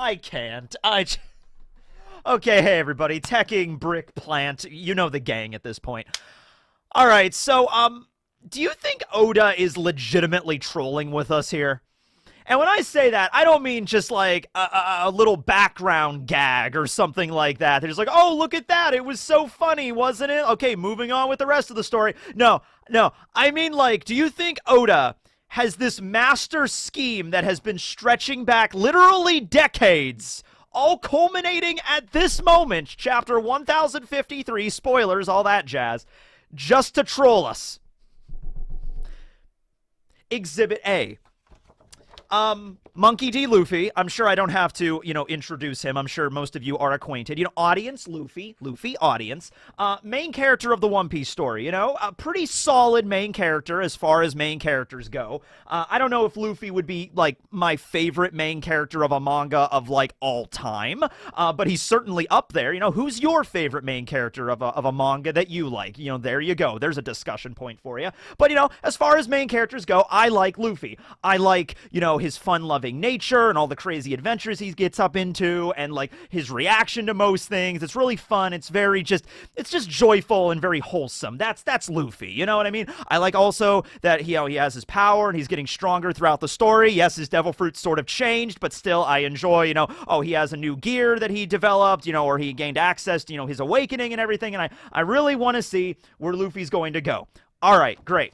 I can't. Okay, hey everybody, Tekking Brick Plant. You know the gang at this point. All right, so do you think Oda is legitimately trolling with us here? And when I say that, I don't mean just like a little background gag or something like that. They're just like, oh, look at that. It was so funny, wasn't it? Okay, moving on with the rest of the story. No, no. I mean, like, do you think Oda has this master scheme that has been stretching back literally decades, all culminating at this moment, chapter 1053, spoilers, all that jazz, just to troll us? Exhibit A. Monkey D. Luffy. I'm sure I don't have to, introduce him. I'm sure most of you are acquainted. Audience, Luffy, audience. Main character of the One Piece story, a pretty solid main character as far as main characters go. I don't know if Luffy would be, like, my favorite main character of a manga of, like, all time, but he's certainly up there. Who's your favorite main character of a manga that you like? There you go. There's a discussion point for you. But, as far as main characters go, I like Luffy. I like, his fun-loving nature and all the crazy adventures he gets up into and, like, his reaction to most things. It's really fun. It's just joyful and very wholesome. That's Luffy. You know what I mean? I like also that he has his power and he's getting stronger throughout the story. Yes, his devil fruit sort of changed, but still I enjoy, he has a new gear that he developed, or he gained access to, his awakening and everything. And I really want to see where Luffy's going to go. All right, great.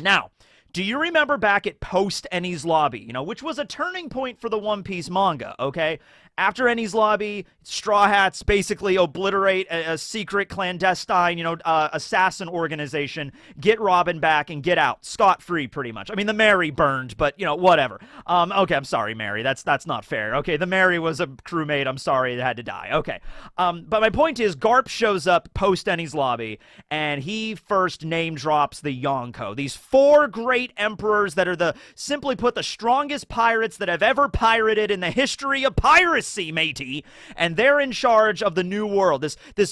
Now, do you remember back at post Enies Lobby, which was a turning point for the One Piece manga, okay? After Enies Lobby, Straw Hats basically obliterate a secret clandestine, assassin organization, get Robin back and get out, scot-free pretty much. I mean, the Mary burned, but, whatever. Okay, I'm sorry, Mary, that's not fair. Okay, the Mary was a crewmate, I'm sorry, it had to die. Okay, but my point is, Garp shows up post Enies Lobby, and he first name drops the Yonko, these four great emperors that are simply put, the strongest pirates that have ever pirated in the history of piracy, matey, and they're in charge of the New World.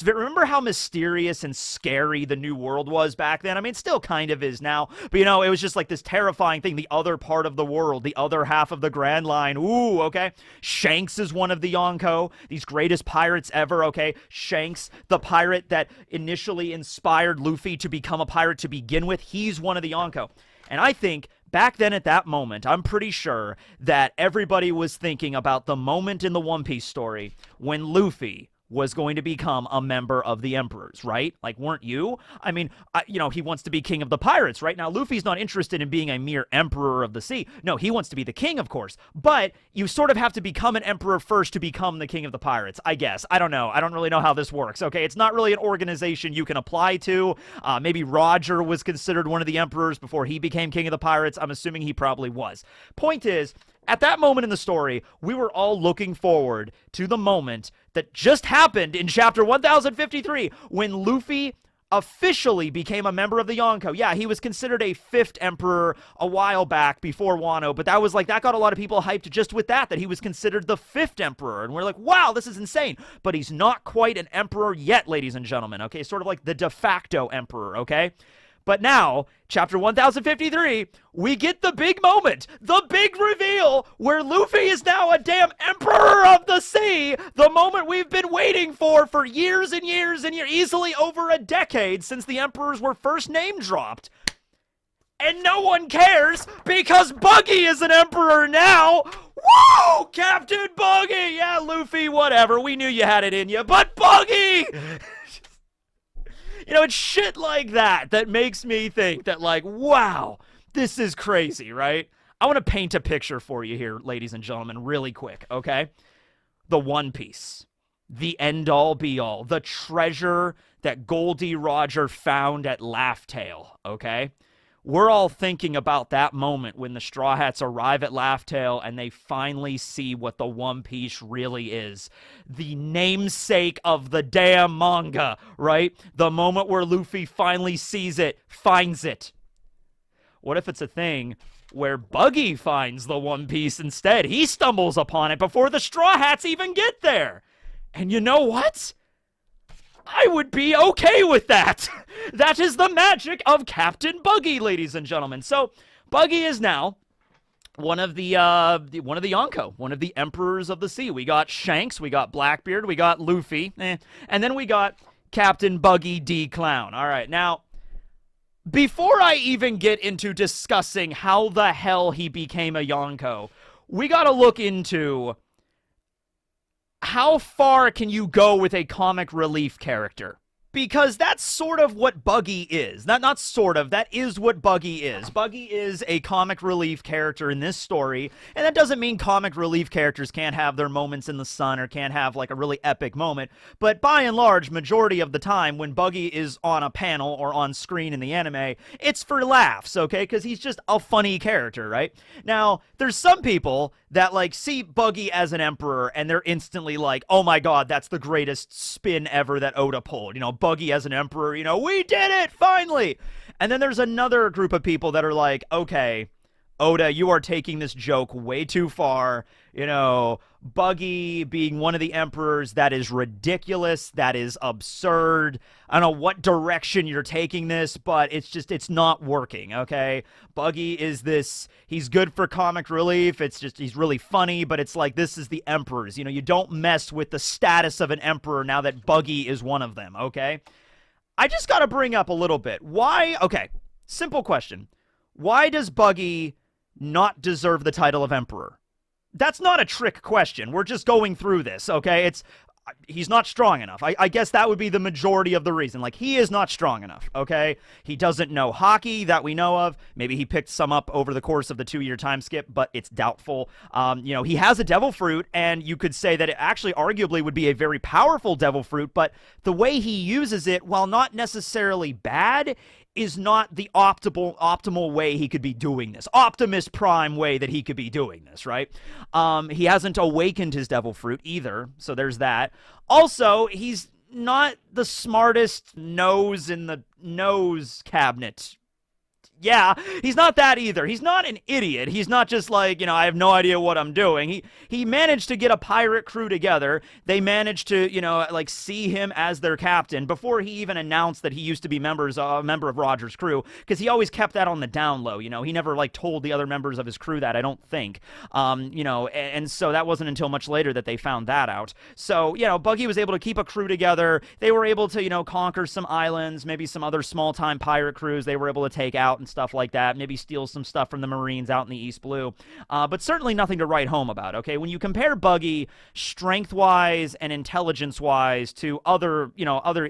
Remember how mysterious and scary the New World was back then? I mean, it still kind of is now, but it was just like this terrifying thing, the other part of the world, the other half of the Grand Line. Ooh, okay. Shanks is one of the Yonko, these greatest pirates ever, okay? Shanks, the pirate that initially inspired Luffy to become a pirate to begin with, he's one of the Yonko. And I think back then at that moment, I'm pretty sure that everybody was thinking about the moment in the One Piece story when Luffy was going to become a member of the Emperors, right? Like, weren't you? I mean, he wants to be king of the pirates, right? Now, Luffy's not interested in being a mere emperor of the sea. No, he wants to be the king, of course. But you sort of have to become an emperor first to become the king of the pirates, I guess. I don't know. I don't really know how this works, okay? It's not really an organization you can apply to. Maybe Roger was considered one of the emperors before he became king of the pirates. I'm assuming he probably was. Point is, at that moment in the story, we were all looking forward to the moment that just happened in chapter 1053 when Luffy officially became a member of the Yonko. Yeah, he was considered a fifth emperor a while back before Wano, but that got a lot of people hyped just with that he was considered the fifth emperor. And we're like, wow, this is insane. But he's not quite an emperor yet, ladies and gentlemen, okay? Sort of like the de facto emperor, okay? But now, chapter 1053, we get the big moment, the big reveal, where Luffy is now a damn emperor of the sea, the moment we've been waiting for years and years and years, easily over a decade since the emperors were first name dropped. And no one cares because Buggy is an emperor now. Woo! Captain Buggy! Yeah, Luffy, whatever, we knew you had it in you, but Buggy! It's shit like that makes me think that, like, wow, this is crazy, right? I want to paint a picture for you here, ladies and gentlemen, really quick, okay? The One Piece, the end-all, be-all, the treasure that Goldie Roger found at Laugh Tale, okay? We're all thinking about that moment when the Straw Hats arrive at Laugh Tale and they finally see what the One Piece really is. The namesake of the damn manga, right? The moment where Luffy finally sees it, finds it. What if it's a thing where Buggy finds the One Piece instead? He stumbles upon it before the Straw Hats even get there. And you know what? I would be okay with that. That is the magic of Captain Buggy, ladies and gentlemen. So, Buggy is now one of the Yonko, one of the emperors of the sea. We got Shanks, we got Blackbeard, we got Luffy, and then we got Captain Buggy D Clown. All right, now before I even get into discussing how the hell he became a Yonko, we got to look into how far can you go with a comic relief character? Because that's sort of what Buggy is. Not sort of, that is what Buggy is. Buggy is a comic relief character in this story, and that doesn't mean comic relief characters can't have their moments in the sun or can't have like a really epic moment, but by and large, majority of the time when Buggy is on a panel or on screen in the anime, it's for laughs, okay? Because he's just a funny character, right? Now, there's some people that like see Buggy as an emperor and they're instantly like, oh my god, that's the greatest spin ever that Oda pulled. You know, Buggy as an emperor, you know, we did it, finally! And then there's another group of people that are like, okay, Oda, you are taking this joke way too far. You know, Buggy being one of the emperors, that is ridiculous. That is absurd. I don't know what direction you're taking this, but it's not working, okay? Buggy is this, he's good for comic relief. It's just, he's really funny, but it's like, this is the emperors. You know, you don't mess with the status of an emperor now that Buggy is one of them, okay? I just gotta bring up a little bit. Why, okay, simple question. Why does Buggy not deserve the title of emperor? That's not a trick question. We're just going through this, okay? He's not strong enough. I guess that would be the majority of the reason. Like, he is not strong enough, okay? He doesn't know hockey that we know of. Maybe he picked some up over the course of the 2-year time skip, but it's doubtful. You know, he has a devil fruit, and you could say that it actually arguably would be a very powerful devil fruit, but the way he uses it, while not necessarily bad, is not the optimal way he could be doing this. Optimus Prime way that he could be doing this, right? He hasn't awakened his devil fruit either, so there's that. Also, he's not the smartest nose in the nose cabinet. Yeah, he's not that either. He's not an idiot. He's not just like, you know, I have no idea what I'm doing. He managed to get a pirate crew together. They managed to, you know, like see him as their captain before he even announced that he used to be a member of Roger's crew, because he always kept that on the down low, you know. He never like told the other members of his crew that, I don't think. You know, and so that wasn't until much later that they found that out. So, you know, Buggy was able to keep a crew together. They were able to, you know, conquer some islands, maybe some other small-time pirate crews they were able to take out and stuff like that, maybe steal some stuff from the Marines out in the East Blue, but certainly nothing to write home about, okay? When you compare Buggy strength-wise and intelligence-wise to other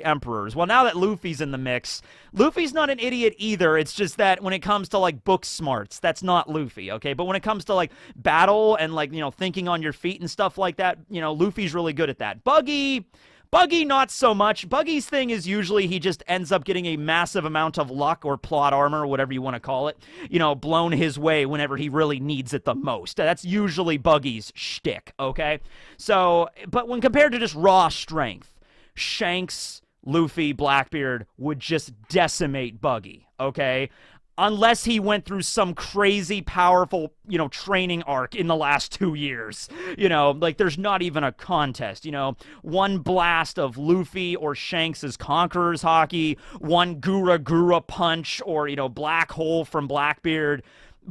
emperors, well, now that Luffy's in the mix, Luffy's not an idiot either. It's just that when it comes to, like, book smarts, that's not Luffy, okay? But when it comes to, like, battle and, like, you know, thinking on your feet and stuff like that, you know, Luffy's really good at that. Buggy, not so much. Buggy's thing is usually he just ends up getting a massive amount of luck or plot armor, whatever you want to call it, you know, blown his way whenever he really needs it the most. That's usually Buggy's shtick, okay? So, but when compared to just raw strength, Shanks, Luffy, Blackbeard would just decimate Buggy, okay? Unless he went through some crazy powerful, you know, training arc in the last 2 years. You know, like, there's not even a contest, you know. One blast of Luffy or Shanks' Conqueror's Hockey, one Gura Gura punch or, you know, Black Hole from Blackbeard,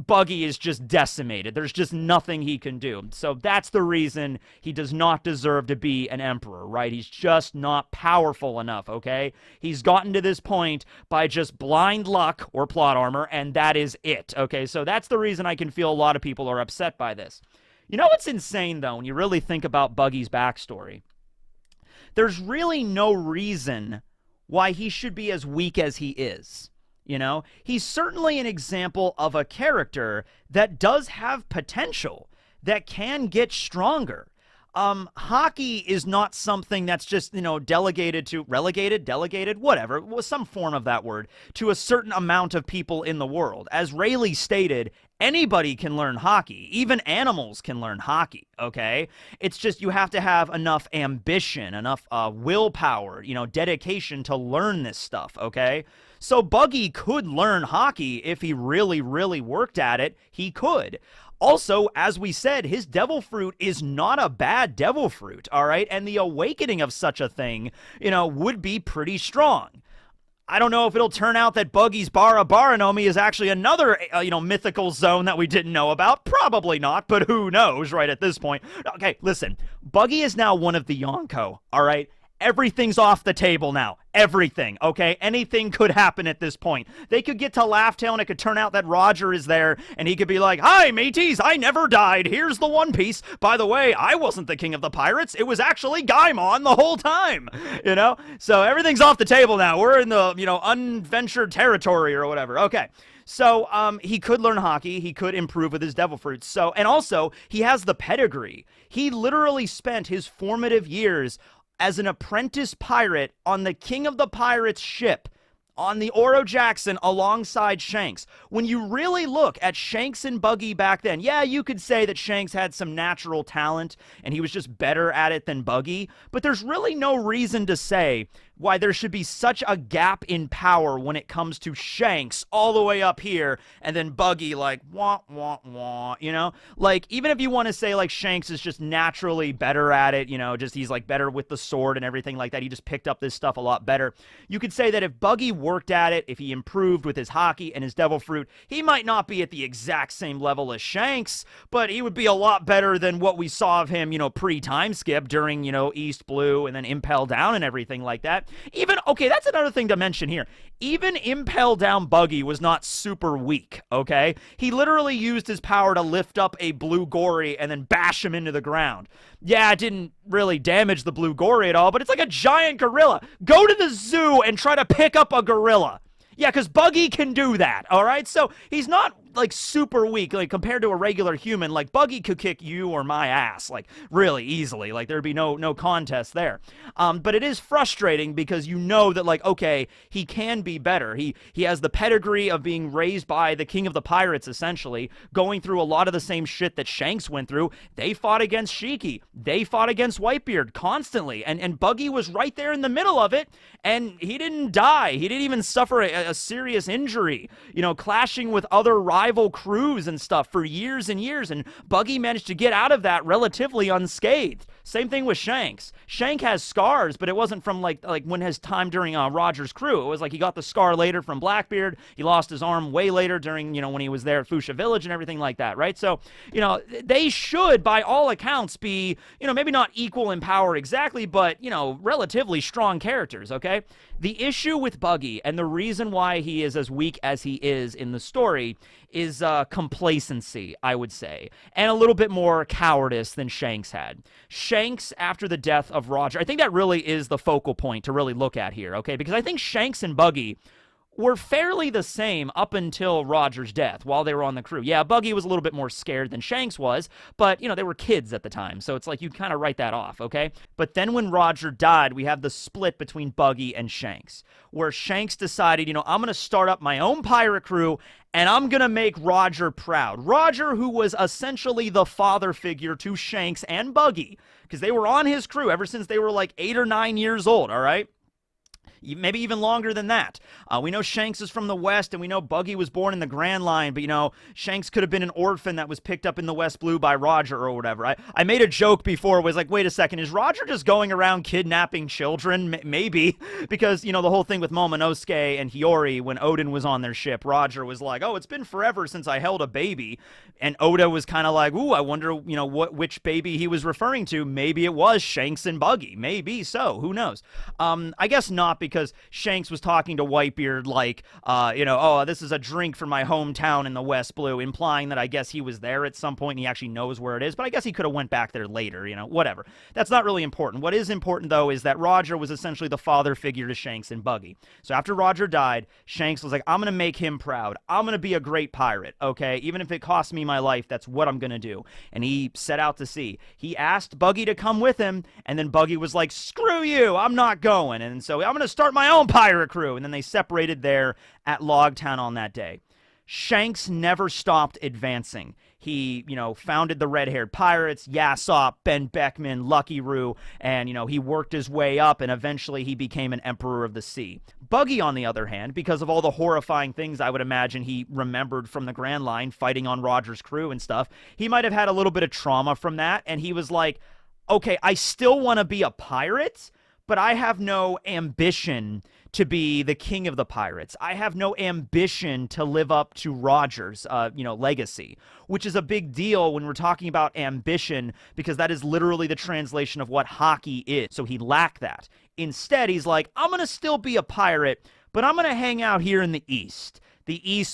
Buggy is just decimated. There's just nothing he can do. So that's the reason he does not deserve to be an emperor, right? He's just not powerful enough, okay? He's gotten to this point by just blind luck or plot armor, and that is it, okay? So that's the reason I can feel a lot of people are upset by this. You know what's insane, though, when you really think about Buggy's backstory? There's really no reason why he should be as weak as he is. You know, he's certainly an example of a character that does have potential, that can get stronger. Hockey is not something that's just, you know, delegated, whatever, some form of that word, to a certain amount of people in the world. As Rayleigh stated, anybody can learn hockey. Even animals can learn hockey, okay? It's just you have to have enough ambition, enough willpower, you know, dedication to learn this stuff, okay? So Buggy could learn hockey if he really, really worked at it. He could. Also, as we said, his devil fruit is not a bad devil fruit, all right? And the awakening of such a thing, you know, would be pretty strong. I don't know if it'll turn out that Buggy's Bara Baranomi is actually another, mythical zone that we didn't know about. Probably not, but who knows right at this point. Okay, listen. Buggy is now one of the Yonko, all right? Everything's off the table now. Everything, okay? Anything could happen at this point. They could get to Laughtail and it could turn out that Roger is there and he could be like, "Hi, mateys, I never died. Here's the One Piece. By the way, I wasn't the king of the pirates. It was actually Gaimon the whole time." So everything's off the table now. We're in the, unventured territory or whatever. Okay. So he could learn hockey. He could improve with his devil fruits. So, and also, he has the pedigree. He literally spent his formative years as an apprentice pirate on the King of the Pirates ship on the Oro Jackson alongside Shanks. When you really look at Shanks and Buggy back then, yeah, you could say that Shanks had some natural talent and he was just better at it than Buggy, but there's really no reason to say why there should be such a gap in power when it comes to Shanks all the way up here and then Buggy like wah wah wah, like even if you want to say like Shanks is just naturally better at it, just he's like better with the sword and everything like that, he just picked up this stuff a lot better. You could say that if Buggy worked at it, if he improved with his hockey and his devil fruit, he might not be at the exact same level as Shanks, but he would be a lot better than what we saw of him, pre-time skip during, East Blue and then Impel Down and everything like that. Okay, that's another thing to mention here. Even Impel Down Buggy was not super weak, okay? He literally used his power to lift up a blue gory and then bash him into the ground. Yeah, it didn't really damage the blue gory at all, but it's like a giant gorilla. Go to the zoo and try to pick up a gorilla. Yeah, because Buggy can do that, all right? So he's not like super weak, like compared to a regular human. Like Buggy could kick you or my ass like really easily, like there'd be no contest there. But it is frustrating because that like, okay, he can be better. He has the pedigree of being raised by the King of the Pirates, essentially going through a lot of the same shit that Shanks went through. They fought against Shiki, they fought against Whitebeard constantly, and Buggy was right there in the middle of it, and he didn't die. He didn't even suffer a serious injury, clashing with other rival crews and stuff for years and years, and Buggy managed to get out of that relatively unscathed. Same thing with Shanks. Shank has scars, but it wasn't from like when his time during Roger's crew. It was like he got the scar later from Blackbeard. He lost his arm way later during, when he was there at Fuchsia Village and everything like that, right? So, they should, by all accounts, be, maybe not equal in power exactly, but, relatively strong characters, okay? The issue with Buggy and the reason why he is as weak as he is in the story is complacency, I would say, and a little bit more cowardice than Shanks had. Shanks, after the death of Roger, I think that really is the focal point to really look at here, okay? Because I think Shanks and Buggy were fairly the same up until Roger's death while they were on the crew. Yeah, Buggy was a little bit more scared than Shanks was, but, they were kids at the time, so it's like you kind of write that off, okay? But then when Roger died, we have the split between Buggy and Shanks, where Shanks decided, I'm going to start up my own pirate crew, and I'm going to make Roger proud. Roger, who was essentially the father figure to Shanks and Buggy, because they were on his crew ever since they were like 8 or 9 years old, all right? Maybe even longer than that. We know Shanks is from the West, and we know Buggy was born in the Grand Line, but, Shanks could have been an orphan that was picked up in the West Blue by Roger or whatever. I made a joke before, was like, wait a second, is Roger just going around kidnapping children? Maybe, because, the whole thing with Momonosuke and Hiyori, when Odin was on their ship, Roger was like, oh, it's been forever since I held a baby, and Oda was kind of like, ooh, I wonder, which baby he was referring to. Maybe it was Shanks and Buggy. Maybe so. Who knows? I guess not, because Shanks was talking to Whitebeard like, oh, this is a drink from my hometown in the West Blue, implying that I guess he was there at some point and he actually knows where it is, but I guess he could have went back there later, whatever. That's not really important. What is important, though, is that Roger was essentially the father figure to Shanks and Buggy. So after Roger died, Shanks was like, I'm going to make him proud. I'm going to be a great pirate, okay? Even if it costs me my life, that's what I'm going to do. And he set out to sea. He asked Buggy to come with him, and then Buggy was like, screw you, I'm not going. And so I'm going to start my own pirate crew. And then they separated there at Logtown on that day. Shanks never stopped advancing. He, founded the Red-Haired Pirates, Yasopp, Ben Beckman, Lucky Roo, and, he worked his way up, and eventually he became an Emperor of the Sea. Buggy, on the other hand, because of all the horrifying things I would imagine he remembered from the Grand Line, fighting on Roger's crew and stuff, he might have had a little bit of trauma from that, and he was like, okay, I still want to be a pirate, but I have no ambition to be the king of the pirates. I have no ambition to live up to Rogers', legacy, which is a big deal when we're talking about ambition, because that is literally the translation of what hockey is. So he lacked that. Instead, he's like, I'm going to still be a pirate, but I'm going to hang out here in the East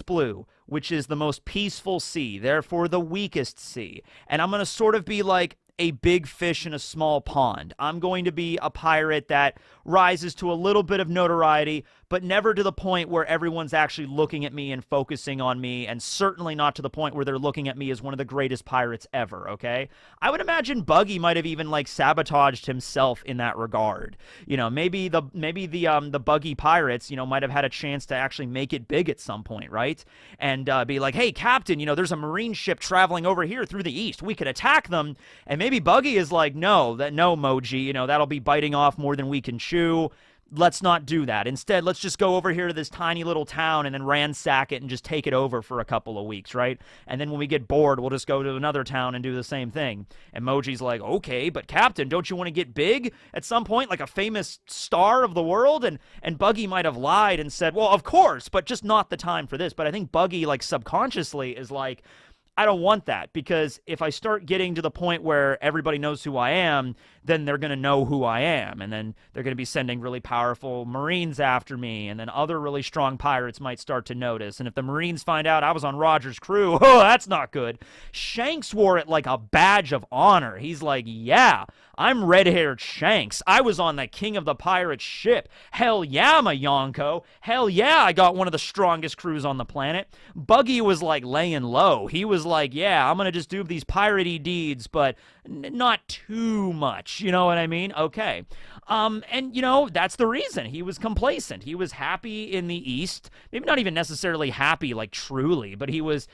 Blue, which is the most peaceful sea, therefore the weakest sea. And I'm going to sort of be like a big fish in a small pond. I'm going to be a pirate that rises to a little bit of notoriety, but never to the point where everyone's actually looking at me and focusing on me, and certainly not to the point where they're looking at me as one of the greatest pirates ever, okay? I would imagine Buggy might have even, like, sabotaged himself in that regard. Maybe the Buggy pirates, might have had a chance to actually make it big at some point, right? And be like, hey, Captain, there's a marine ship traveling over here through the East. We could attack them. And maybe Buggy is like, no, Moji, that'll be biting off more than we can chew. Let's not do that. Instead, let's just go over here to this tiny little town and then ransack it and just take it over for a couple of weeks, right? And then when we get bored, we'll just go to another town and do the same thing. And Moji's like, okay, but Captain, don't you want to get big at some point, like a famous star of the world? And Buggy might have lied and said, well, of course, but just not the time for this. But I think Buggy, like, subconsciously is like, I don't want that, because if I start getting to the point where everybody knows who I am, then they're going to know who I am, and then they're going to be sending really powerful Marines after me, and then other really strong pirates might start to notice, and if the Marines find out I was on Rogers' crew, oh, that's not good. Shanks wore it like a badge of honor. He's like, yeah, I'm red-haired Shanks. I was on the King of the Pirates ship. Hell yeah, I'm a Yonko. Hell yeah, I got one of the strongest crews on the planet. Buggy was like laying low. He was like, yeah, I'm going to just do these piratey deeds, but not too much. You know what I mean? Okay. That's the reason. He was complacent. He was happy in the East. Maybe not even necessarily happy, like truly, but he was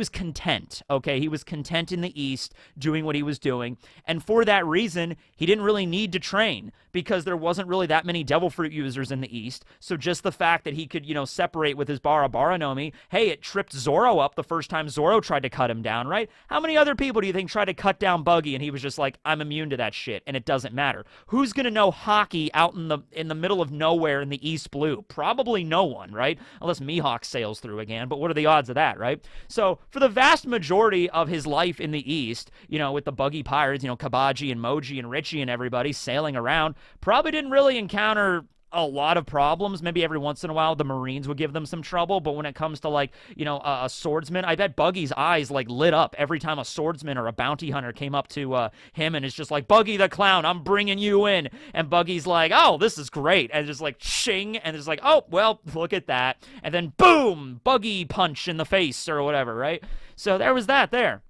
content, okay? He was content in the East doing what he was doing. And for that reason, he didn't really need to train, because there wasn't really that many devil fruit users in the East. So just the fact that he could, separate with his Baranomi, hey, it tripped Zoro up the first time Zoro tried to cut him down, right? How many other people do you think tried to cut down Buggy and he was just like, I'm immune to that shit, and it doesn't matter? Who's going to know hockey out in the middle of nowhere in the East Blue? Probably no one, right? Unless Mihawk sails through again, but what are the odds of that, right? So for the vast majority of his life in the East, with the Buggy pirates, Kabaji and Moji and Richie and everybody sailing around, probably didn't really encounter a lot of problems. Maybe every once in a while the Marines would give them some trouble, but when it comes to, like, a swordsman, I bet Buggy's eyes like lit up every time a swordsman or a bounty hunter came up to him and is just like, Buggy the Clown, I'm bringing you in. And Buggy's like, oh, this is great. And just like shing, and it's like, oh, well, look at that. And then boom, Buggy punch in the face or whatever, right? So there was that there.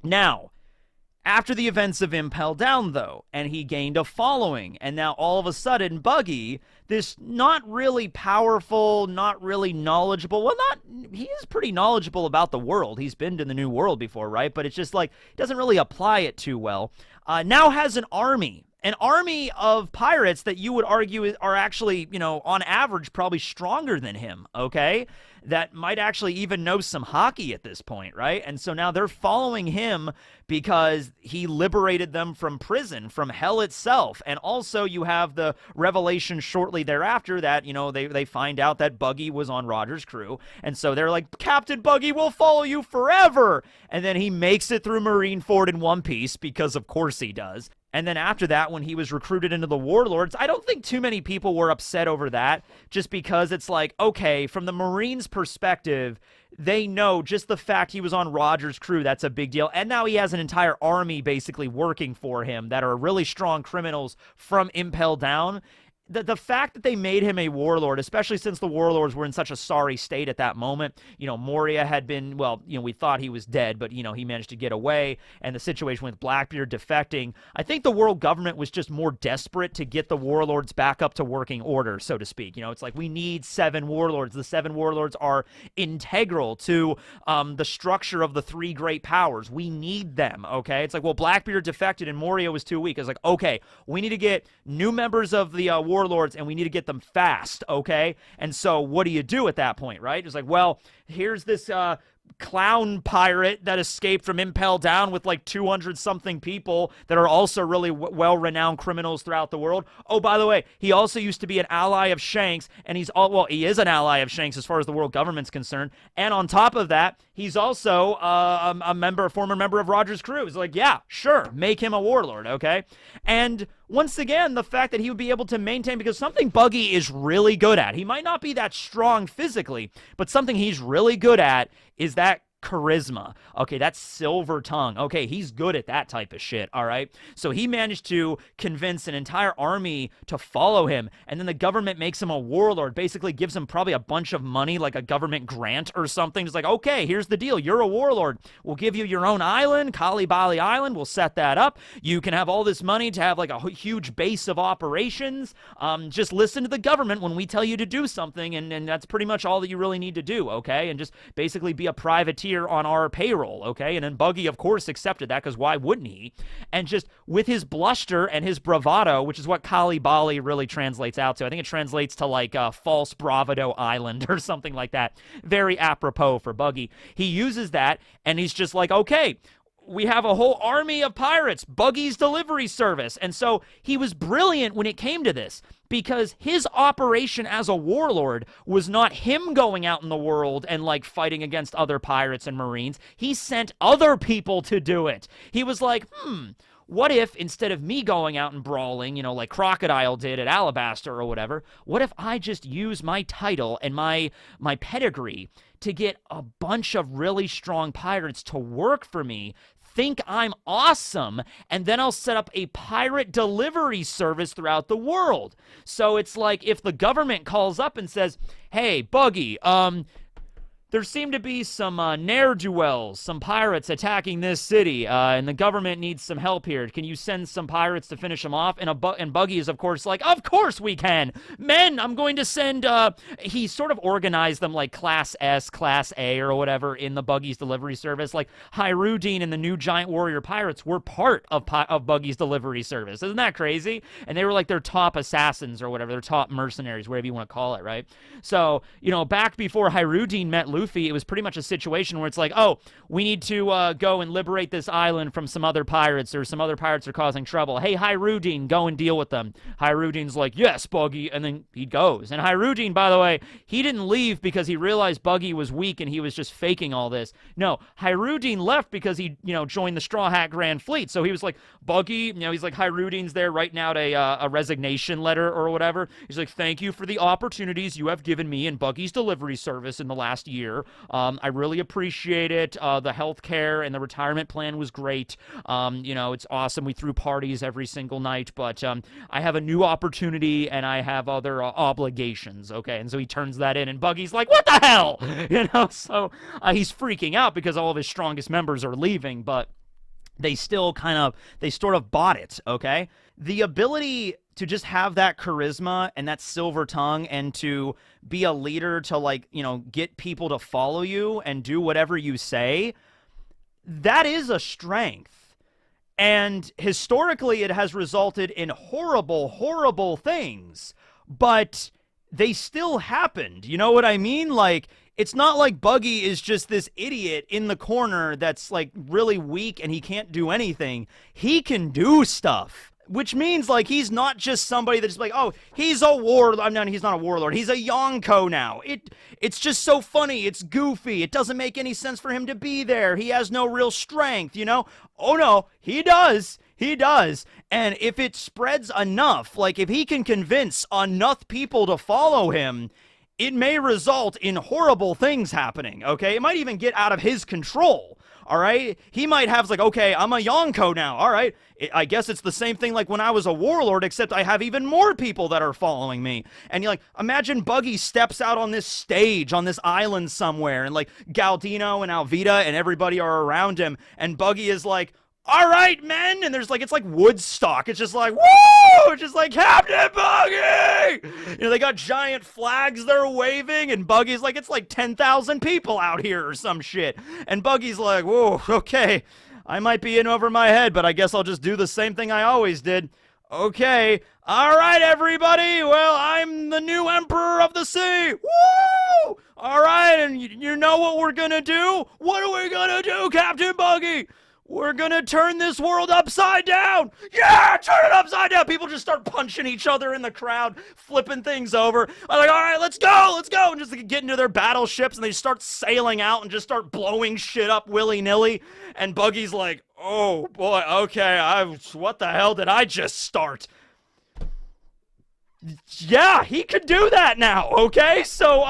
Now, after the events of Impel Down, though, and he gained a following, and now all of a sudden, Buggy, this not really powerful, not really knowledgeable, he is pretty knowledgeable about the world. He's been to the New World before, right? But it's just like, he doesn't really apply it too well. Now has an army of pirates that you would argue are actually, on average, probably stronger than him, okay? That might actually even know some hockey at this point, right? And so now they're following him because he liberated them from prison, from hell itself. And also you have the revelation shortly thereafter that, they find out that Buggy was on Rogers' crew. And so they're like, Captain Buggy will follow you forever. And then he makes it through Marineford in one piece, because of course he does. And then after that, when he was recruited into the Warlords, I don't think too many people were upset over that, just because it's like, okay, from the Marines' perspective, they know just the fact he was on Rogers' crew, that's a big deal. And now he has an entire army basically working for him that are really strong criminals from Impel Down. The fact that they made him a warlord, especially since the warlords were in such a sorry state at that moment, Moria had been, we thought he was dead, but, he managed to get away, and the situation with Blackbeard defecting, I think the world government was just more desperate to get the warlords back up to working order, so to speak. It's like, we need 7 warlords. The 7 warlords are integral to the structure of the 3 great powers. We need them, okay? It's like, well, Blackbeard defected and Moria was too weak. It's like, okay, we need to get new members of the warlords, and we need to get them fast, okay? And so what do you do at that point, right? It's like, well, here's this clown pirate that escaped from Impel Down with like 200 something people that are also really well-renowned criminals throughout the world. Oh, by the way, he also used to be an ally of Shanks, and he is an ally of Shanks as far as the world government's concerned. And on top of that, he's also a former member of Roger's crew. It's like, yeah, sure, make him a warlord, okay? And once again, the fact that he would be able to maintain, because something Buggy is really good at, he might not be that strong physically, but something he's really good at is that charisma. Okay, that's silver tongue. Okay, he's good at that type of shit, all right? So he managed to convince an entire army to follow him, and then the government makes him a warlord, basically gives him probably a bunch of money, like a government grant or something. It's like, okay, here's the deal. You're a warlord. We'll give you your own island, Kali Bali Island. We'll set that up. You can have all this money to have like a huge base of operations. Just listen to the government when we tell you to do something, and that's pretty much all that you really need to do, okay? And just basically be a privateer on our payroll, okay? And then Buggy, of course, accepted that, because why wouldn't he? And just with his bluster and his bravado, which is what Kali Bali really translates out to. I think it translates to like false bravado island or something like that. Very apropos for Buggy. He uses that, and he's just like, okay, we have a whole army of pirates, Buggy's delivery service. And so he was brilliant when it came to this, because his operation as a warlord was not him going out in the world and like fighting against other pirates and marines. He sent other people to do it. He was like, what if instead of me going out and brawling, you know, like Crocodile did at Alabaster or whatever, what if I just use my title and my pedigree to get a bunch of really strong pirates to work for me, think I'm awesome, and then I'll set up a pirate delivery service throughout the world. So it's like if the government calls up and says, hey, Buggy, there seem to be some ne'er-do-wells, some pirates attacking this city, and the government needs some help here. Can you send some pirates to finish them off? And Buggy is, of course, like, of course we can. Men, I'm going to send, he sort of organized them like Class S, Class A, or whatever in the Buggy's delivery service. Like, Hyrudine and the new Giant Warrior Pirates were part of Buggy's delivery service. Isn't that crazy? And they were like their top assassins or whatever, their top mercenaries, whatever you want to call it, right? So, you know, back before Hyrudine met Luffy, it was pretty much a situation where it's like, oh, we need to go and liberate this island from some other pirates, or some other pirates are causing trouble. Hey, Hyrudine, go and deal with them. Hyrudine's like, yes, Buggy, and then he goes. And Hyrudine, by the way, he didn't leave because he realized Buggy was weak and he was just faking all this. No, Hyrudine left because he, you know, joined the Straw Hat Grand Fleet. So he was like, Buggy, you know, he's like, Hyrudine's there writing out a resignation letter or whatever. He's like, thank you for the opportunities you have given me in Buggy's delivery service in the last year. I really appreciate it. The healthcare and the retirement plan was great. You know, it's awesome. We threw parties every single night, but I have a new opportunity and I have other obligations, okay? And so he turns that in, and Buggy's like, what the hell? You know, so he's freaking out because all of his strongest members are leaving, but they still they sort of bought it, okay? The ability to just have that charisma and that silver tongue and to be a leader, to like, you know, get people to follow you and do whatever you say, that is a strength. And historically, it has resulted in horrible, horrible things, but they still happened. You know what I mean? Like, it's not like Buggy is just this idiot in the corner that's like really weak and he can't do anything. He can do stuff. Which means, like, he's not just somebody that's like, oh, he's a warlord. I mean, he's not a warlord. He's a Yonko now. It's just so funny. It's goofy. It doesn't make any sense for him to be there. He has no real strength, you know? Oh, no, he does. He does. And if it spreads enough, like, if he can convince enough people to follow him, it may result in horrible things happening, okay? It might even get out of his control. All right, he might have like, okay, I'm a Yonko now. All right, I guess it's the same thing like when I was a warlord, except I have even more people that are following me. And you're like, imagine Buggy steps out on this stage on this island somewhere, and like Galdino and Alvita and everybody are around him, and Buggy is like, all right, men, and there's like, it's like Woodstock. It's just like, woo! It's just like, Captain Buggy! You know, they got giant flags they're waving, and Buggy's like, it's like 10,000 people out here or some shit. And Buggy's like, whoa, okay, I might be in over my head, but I guess I'll just do the same thing I always did. Okay, all right, everybody, well, I'm the new Emperor of the Sea. Woo! All right, and you know what we're gonna do? What are we gonna do, Captain Buggy? We're gonna turn this world upside down! Yeah, turn it upside down! People just start punching each other in the crowd, flipping things over. I'm like, all right, let's go! And just get into their battleships, and they start sailing out and just start blowing shit up willy-nilly. And Buggy's like, oh boy, okay, what the hell did I just start? Yeah, he could do that now, okay? So,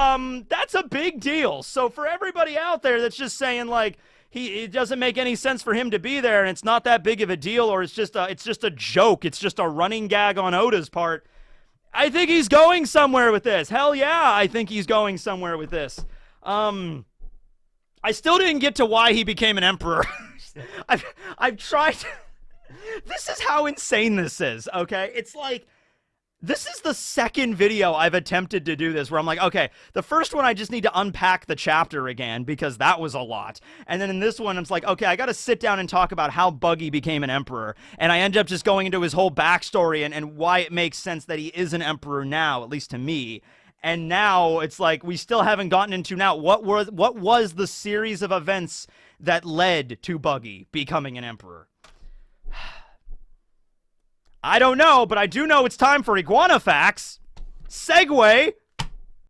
that's a big deal. So for everybody out there that's just saying, like, it doesn't make any sense for him to be there, and it's not that big of a deal, or it's just a joke. It's just a running gag on Oda's part. I think he's going somewhere with this. Hell yeah, I think he's going somewhere with this. I still didn't get to why he became an emperor. I've tried. This is how insane this is, okay? It's like, this is the second video I've attempted to do this where I'm like, okay, the first one I just need to unpack the chapter again because that was a lot. And then in this one, I'm like, okay, I got to sit down and talk about how Buggy became an emperor. And I end up just going into his whole backstory and why it makes sense that he is an emperor now, at least to me. And now it's like we still haven't gotten into now what was the series of events that led to Buggy becoming an emperor. I don't know, but I do know it's time for Iguana Facts. Segue.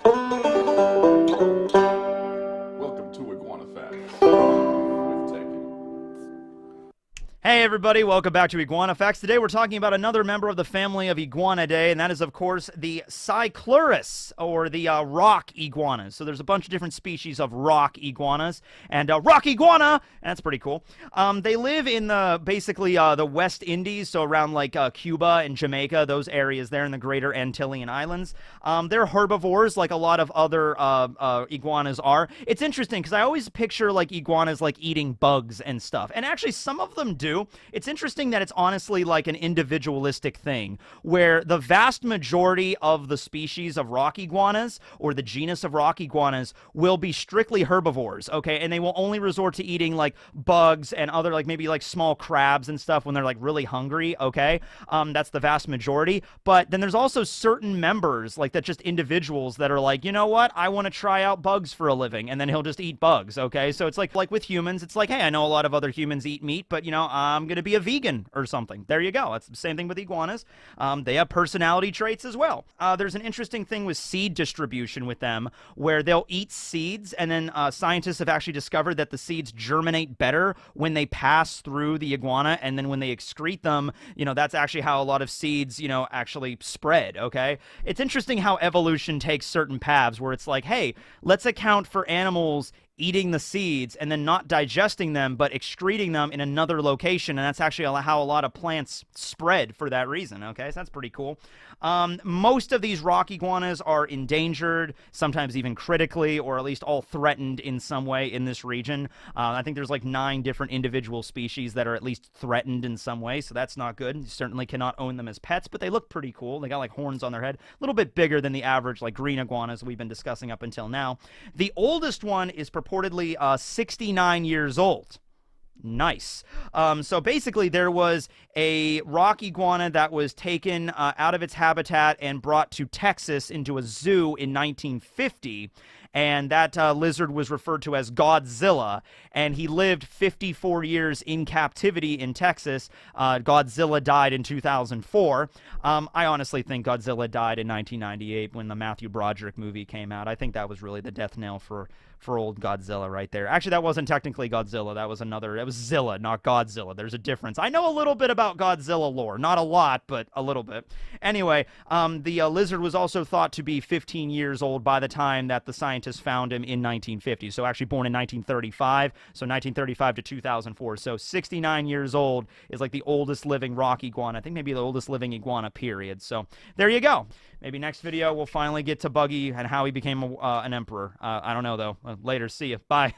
Welcome to Iguana Facts with Tekking. Hey everybody, welcome back to Iguana Facts. Today we're talking about another member of the family of Iguanidae, and that is of course the Cyclurus, or the rock iguanas. So there's a bunch of different species of rock iguanas, and rock iguana, and that's pretty cool. They live in basically the West Indies, so around like Cuba and Jamaica, those areas there in the greater Antillean Islands. They're herbivores like a lot of other iguanas are. It's interesting because I always picture like iguanas like eating bugs and stuff, and actually some of them do. It's interesting that it's honestly like an individualistic thing, where the vast majority of the species of rock iguanas, or the genus of rock iguanas, will be strictly herbivores, okay? And they will only resort to eating like bugs and other like maybe like small crabs and stuff when they're like really hungry, okay? That's the vast majority. But then there's also certain members, like that just individuals that are like, you know what? I want to try out bugs for a living, and then he'll just eat bugs, okay? So it's like with humans, it's like, hey, I know a lot of other humans eat meat, but you know, I'm going to be a vegan or something. There you go. That's the same thing with iguanas. They have personality traits as well. There's an interesting thing with seed distribution with them where they'll eat seeds, and then scientists have actually discovered that the seeds germinate better when they pass through the iguana, and then when they excrete them, you know, that's actually how a lot of seeds, you know, actually spread, okay? It's interesting how evolution takes certain paths where it's like, hey, let's account for animals eating the seeds and then not digesting them but excreting them in another location, and that's actually how a lot of plants spread for that reason, okay? So that's pretty cool. Most of these rock iguanas are endangered, sometimes even critically, or at least all threatened in some way in this region. I think there's like 9 different individual species that are at least threatened in some way, so that's not good. You certainly cannot own them as pets, but they look pretty cool. They got like horns on their head, a little bit bigger than the average like green iguanas we've been discussing up until now. The oldest one is purportedly 69 years old. Nice. So basically there was a rock iguana that was taken out of its habitat and brought to Texas into a zoo in 1950. And that lizard was referred to as Godzilla, and he lived 54 years in captivity in Texas. Godzilla died in 2004. I honestly think Godzilla died in 1998 when the Matthew Broderick movie came out. I think that was really the death knell for old Godzilla right there. Actually, that wasn't technically Godzilla. That was Zilla, not Godzilla. There's a difference. I know a little bit about Godzilla lore. Not a lot, but a little bit. Anyway, the lizard was also thought to be 15 years old by the time that the scientists found him in 1950. So actually born in 1935. So 1935 to 2004. So 69 years old is like the oldest living rock iguana. I think maybe the oldest living iguana, period. So there you go. Maybe next video we'll finally get to Buggy and how he became an emperor. I don't know, though. Later. See ya. Bye.